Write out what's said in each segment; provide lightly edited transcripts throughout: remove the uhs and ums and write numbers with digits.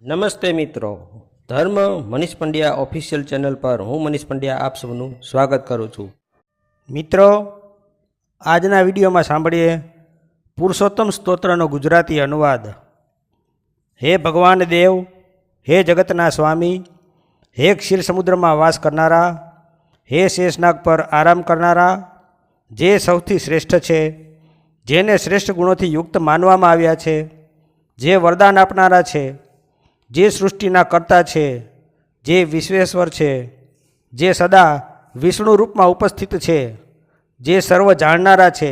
નમસ્તે મિત્રો, ધર્મ મનીષ પંડ્યા ઓફિશિયલ ચેનલ પર હું મનીષ પંડ્યા આપ સૌનું સ્વાગત કરું છું। મિત્રો, આજના વિડીયોમાં સાંભળીએ પુરુષોત્તમ સ્તોત્રનો ગુજરાતી અનુવાદ। હે ભગવાન દેવ, હે જગતના સ્વામી, હે ક્ષીર સમુદ્રમાં વાસ કરનારા, હે શેષનાગ પર આરામ કરનારા, જે સૌથી શ્રેષ્ઠ છે, જેને શ્રેષ્ઠ ગુણોથી યુક્ત માનવામાં આવ્યા છે, જે વરદાન આપનારા છે, જે સૃષ્ટિના કર્તા છે, જે વિશ્વેશ્વર છે, જે સદા વિષ્ણુ રૂપમાં ઉપસ્થિત છે, જે સર્વ જાણનારા છે,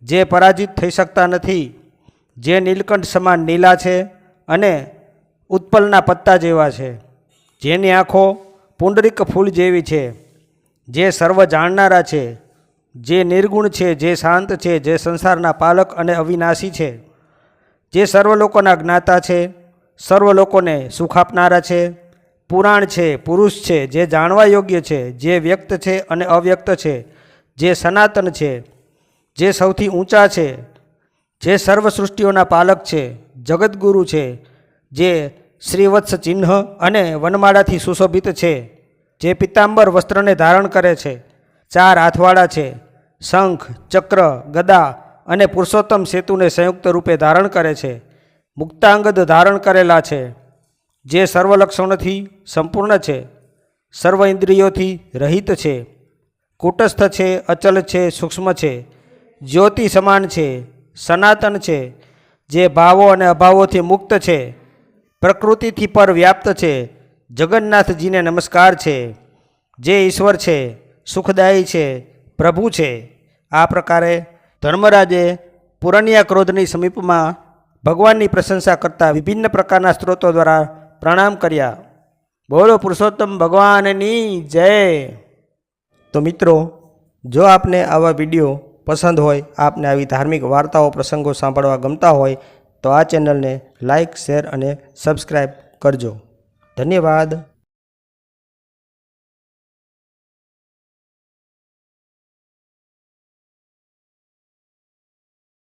જે પરાજિત થઈ શકતા નથી, જે નીલકંઠ સમાન નીલા છે અને ઉત્પલના પત્તા જેવા છે, જેની આંખો પુંડરીક ફૂલ જેવી છે, જે સર્વ જાણનારા છે, જે નિર્ગુણ છે, જે શાંત છે, જે સંસારના પાલક અને અવિનાશી છે, જે સર્વ લોકોના જ્ઞાતા છે, સર્વ લોકોને સુખ આપનારા છે, પુરાણ છે, પુરુષ છે, જે જાણવા યોગ્ય છે, જે વ્યક્ત છે અને અવ્યક્ત છે, જે સનાતન છે, જે સૌથી ઊંચા છે, જે સર્વ સૃષ્ટિઓના પાલક છે, જગતગુરુ છે, જે શ્રીવત્સ ચિહ્ન અને વનમાળાથી સુશોભિત છે, જે પિત્તાંબર વસ્ત્રને ધારણ કરે છે, 4 હાથવાળા છે, શંખ, ચક્ર, ગદા અને પુરુષોત્તમ સેતુને સંયુક્ત રૂપે ધારણ કરે છે, મુક્તાંગદ ધારણ કરેલા છે, જે સર્વ લક્ષણોથી સંપૂર્ણ છે, સર્વ ઇન્દ્રિયોથી રહિત છે, કુટસ્થ છે, અચલ છે, સૂક્ષ્મ છે, જ્યોતિ સમાન છે, સનાતન છે, જે ભાવો અને અભાવોથી મુક્ત છે, પ્રકૃતિથી પર વ્યાપ્ત છે, જગન્નાથજીને નમસ્કાર છે, જે ઈશ્વર છે, સુખદાયી છે, પ્રભુ છે। આ પ્રકારે ધર્મરાજે પુરનિયા ક્રોધની સમીપમાં ભગવાનની પ્રશંસા કરતા વિભિન્ન પ્રકારના સ્ત્રોતો દ્વારા પ્રણામ કર્યા। બોલો પુરુષોત્તમ ભગવાનની જય। તો મિત્રો, જો આપને આવા વિડીયો પસંદ હોય, આપને આવી ધાર્મિક વાર્તાઓ પ્રસંગો સાંભળવા ગમતા હોય તો આ ચેનલને લાઇક, શેર અને સબસ્ક્રાઈબ કરજો। ધન્યવાદ।